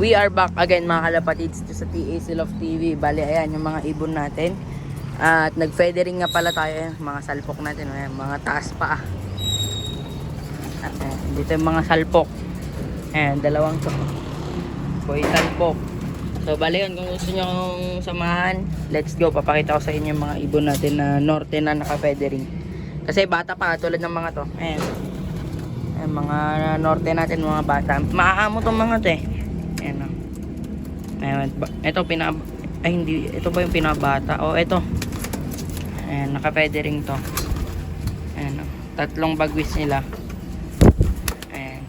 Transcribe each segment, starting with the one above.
We are back again mga kalapatids sa TAC Love TV. Bali ayan yung mga ibon natin. At nag-feathering nga pala tayo. Mga salpok natin. Ayan, mga taas pa. At dito yung mga salpok. Ayan, dalawang to. Boy salpok. So bali yun, kung gusto nyo samahan, let's go. Papakita ko sa inyo yung mga ibon natin na norte na naka-feathering. Kasi bata pa tulad ng mga to. Ayan. Ayan, mga norte natin, mga bata. Maaamo tong mga to eh. Ayan o. Ayan, ito hindi, ito ba yung pinabata? O, ito. Ayan, naka-feathering to. Ayan o. Tatlong bagwis nila. Ayan.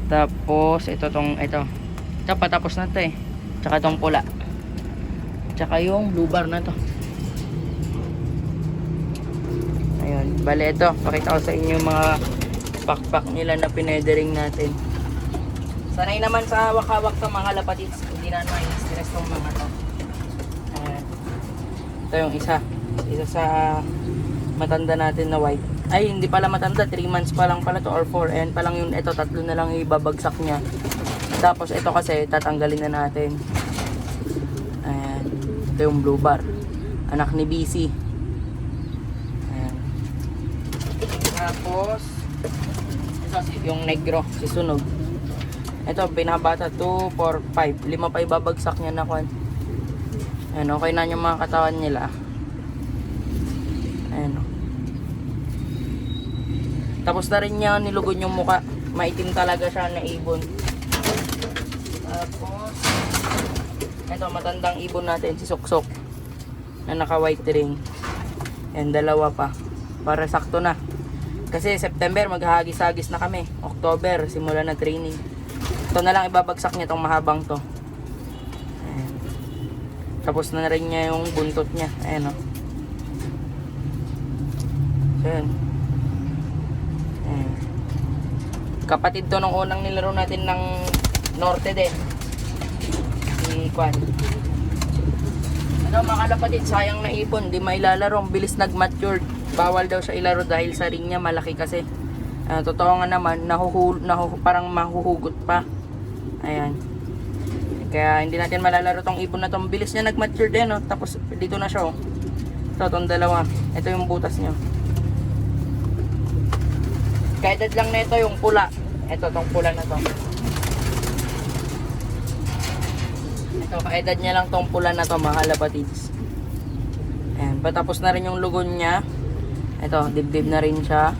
Tapos, ito. Ito, patapos na to eh. Tsaka tong pula. Tsaka yung blue bar na to. Ayun. Bale, ito. Pakita ko sa inyo yung mga pakpak nila na pinedering natin. Sanay naman sa hawak-hawak to mga kalapatids. Hindi na stress tong mga to. Ayan. Ito yung isa sa matanda natin na white. Ay, hindi pala matanda. 3 months pa lang pala to or 4. Ayan pa lang yun. Ito, 3 na lang ibabagsak niya. Tapos ito kasi tatanggalin na natin. Ayan. Ito yung blue bar. Anak ni BC. Ayan. Tapos ito yung negro, si Sunog. Ito, binabata 2, 4, 5. 5 pa ibabagsak niya na kwan. Ayan, okay na yung mga katawan nila. Ayan. Tapos na rin niya nilugon yung muka. Maitim talaga siya na ibon. Tapos, ito, matandang ibon natin, si Suksok. Na naka white ring. Ayan, dalawa pa. Para sakto na. Kasi September, maghahagis-hagis na kami. October, simula na training. Ito na lang ibabagsak niya itong mahabang to. Ayan. Tapos na rin niya yung buntot niya. Ayan o. So yun. Ayan. Kapatid to nung unang nilaro natin ng norte din. Si Kwan. Ano mga kalapatid, sayang na ibon. Di mailalaro. Ang bilis nag-mature. Bawal daw siya ilaro dahil sa ring niya malaki kasi. Totoo nga naman, parang mahuhugot pa. Ayan. Kaya hindi natin malalaro tong ibon na to. Bilis niya nag-mature din, no? Tapos dito na siya, oh. Ito, itong dalawa. Ito yung butas niya. Kaedad lang na ito yung pula. Ito, itong pula na to. Ito, kaedad niya lang tong pula na to, mga kalapatids. Ayan, patapos na rin yung lugon niya. Ito, dibdib na rin siya.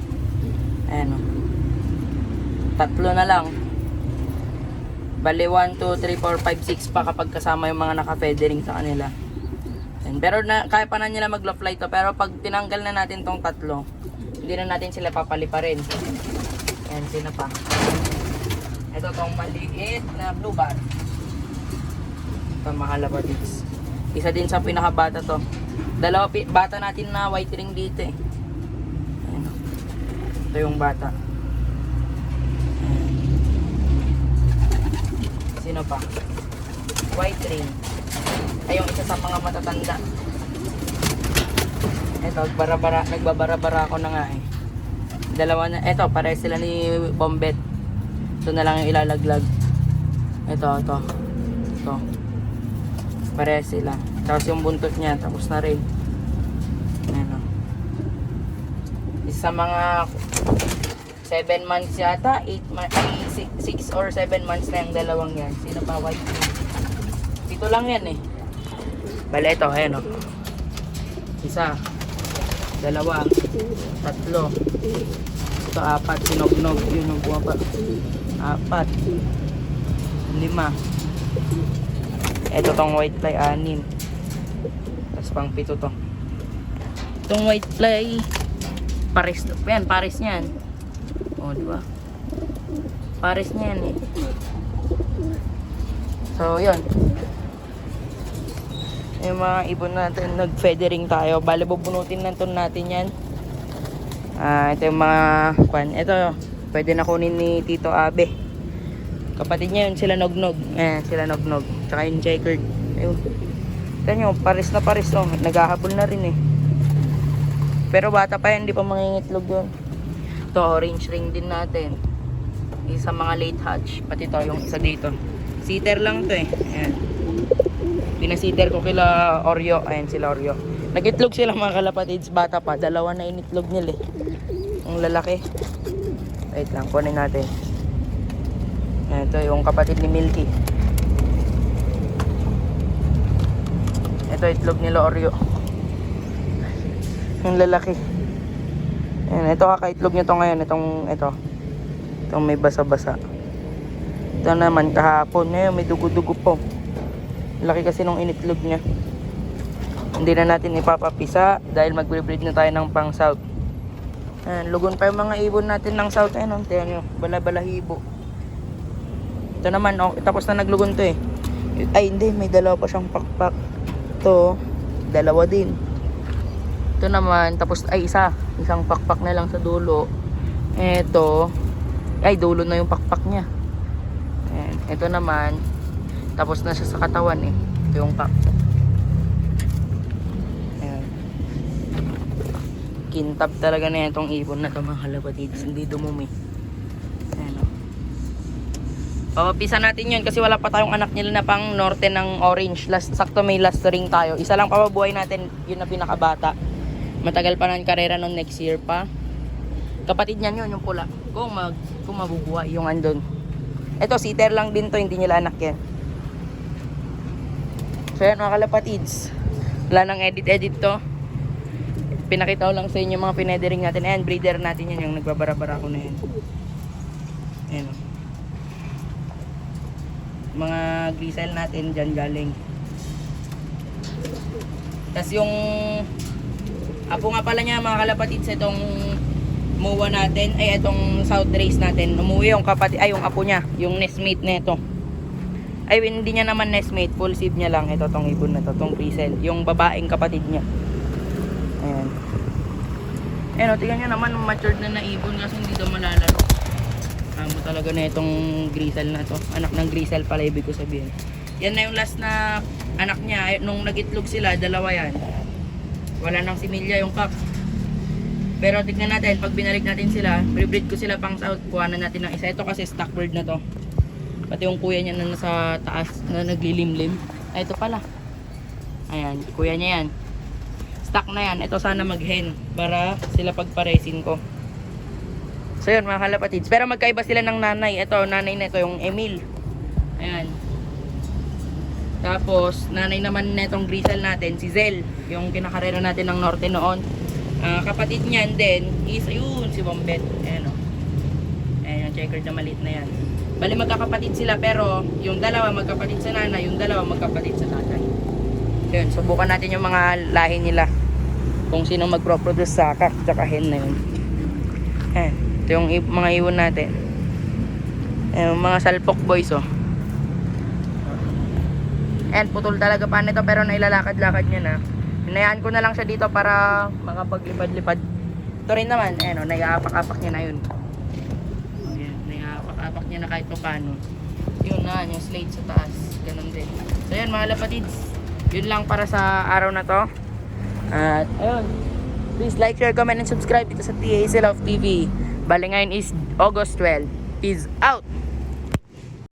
Ayan, oh. 3 na lang. Bali 1, 2, 3, 4, 5, 6 pa kapag kasama yung mga naka-feathering sa kanila. Ayan. Pero kaya pa na nila mag-fly to. Pero pag tinanggal na natin tong 3, hindi na natin sila papalipa rin. Ayan, sila pa. Ito tong maliit na blue bar. Ito, makalabadits. Isa din sa pinakabata to. Dalawa bata natin na white ring dito eh. Ayan. Ito yung bata. Sino pa? White ring. Ay, yung isa sa mga matatanda. Ito, nagbabara-bara ako na nga eh. Dalawa na, ito, pare sila ni Bombet. Ito na lang yung ilalaglag. Ito. Pare sila. Tapos yung buntot niya, tapos na rin. Ayan o. Isa mga 7 months yata, 6 or 7 months na yung dalawang yan. Sino pa white? Dito lang yan eh. Bale ito, ayan o. Isa, 2, 3, ito 4, sinognog, yun yung buwa pa. 4, 5. Ito tong white fly, 6. Tapos pang 7 to. Itong white fly, pares yan, pares niyan. O, diba? Pares niya yan eh. So, yun. Yung mga ibon natin, nag-feathering tayo. Bale, bubunutin na natin yan. Ito yung mga kwan. Ito, pwede na kunin ni Tito Abe. Kapatid niya yun, sila Nognog. Sila Nognog. Tsaka yung checkered. Ayun. Ito nyo, pares na pares. Oh. Naghahabol na rin eh. Pero bata pa yan, hindi pa mangingitlog yun. Ito, orange ring din natin. Isa mga late hatch. Pati ito, yung isa dito. Sitter lang to eh. Ayan. Pinasitter ko kila Oreo. Ayan sila Oreo. Nag-itlog sila mga kalapatids. Bata pa. Dalawa na initlog nila eh. Ang lalaki. Wait lang. Kunin natin. Ayan, ito yung kapatid ni Milky. Ito itlog nila Oreo. Yung lalaki. Ayan, ito kakaitlog nyo to ngayon. Itong may basa-basa. Ito naman kahapon. Ngayon may dugo-dugo po. Laki kasi nung initlog niya. Hindi na natin ipapapisa dahil mag-breed na tayo ng pang south. Ayan, lugon pa yung mga ibon natin ng south. Ayan, tingnan nyo. Bala-balahibo. Ito naman, oh, tapos na naglugon to eh. Ay, hindi. May dalawa pa siyang pakpak. Ito, dalawa din. Ito naman, tapos ay isang pakpak na lang sa dulo. Ito, ay dulo na yung pakpak niya. Ayan, ito naman, tapos na siya sa katawan eh. Ito yung pak. Ayan. Kintab talaga na itong ibon na ito mga kalapatids. Hindi dumumi. Ayan o. Papapisa natin yun kasi wala pa tayong anak nila na pang norte ng orange. Sakto may last ring tayo. Isa lang papabuhay natin, yun na pinakabata. Matagal pa ng karera nung next year pa. Kapatid niyan yun, yung pula. Kung mabubuhay yung andun. Ito, sitter lang din to, hindi nila anak yan. So yan mga kalapatids. Wala nang edit to. Pinakita ko lang sa inyo mga pinedering natin. Ayan, breeder natin yan, yung nagbabara-bara ko na yan. Ayan o. Mga grisel natin dyan galing. Tapos yung apo nga pala niya mga kalapatids, itong muwa natin, ay itong south race natin. Umuwi yung kapatid, ay yung apo niya, yung nestmate na ito. Ay hindi niya naman nestmate, full sib niya lang. Ito tong ibon na to, tong grisel, yung babaeng kapatid niya. Ayan. Ayan o, tingnan nyo naman, matured na ibon kasi hindi daw malalaro. Amo talaga na itong grisel na to. Anak ng grisel pala ibig ko sabihin. Yan na yung last na anak niya. Nung nagitlog sila, dalawa yan. Wala nang similya yung kak. Pero tignan natin, pag binalik natin sila, pre-breed ko sila pang south, kuha na natin ng isa. Ito kasi stock bird na to. Pati yung kuya niya na nasa taas na naglilimlim. Ay, ito pala. Ayan, kuya niya yan. Stock na yan. Ito sana mag-hen para sila pagparesin ko. So yun mga kalapatids. Pero magkaiba sila ng nanay. Ito, nanay na ito, yung Emil. Ayan. Tapos, nanay naman na itong grisel natin, si Zel. Yung kinakarera natin ng norte noon. Kapatid niyan din is, ayun, si Bombet. Ayan o. Ayan, yung checkered na maliit na yan. Bali magkakapatid sila pero yung dalawa magkapatid sa nanay, yung dalawa magkapatid sa tatay. Yun, subukan natin yung mga lahi nila. Kung sino magproproduce sa kak, tsaka hen na yun. Ayan. Ito yung mga iwan natin. Yung mga salpok boys oh. And putol talaga pa nito pero nailalakad-lakad niya na. Hinayaan ko na lang siya dito para makapaglipad-lipad. Ito rin naman, ayan o, naiapak-apak niya na yun. Ayan, naiapak-apak niya na kahit pa paano. Yun na, yung slate sa taas. Ganun din. So yan mga lapatids. Yun lang para sa araw na to. At ayun. Please like, share, comment, and subscribe dito sa TAC Love TV. Bali ngayon is August 12. Peace out!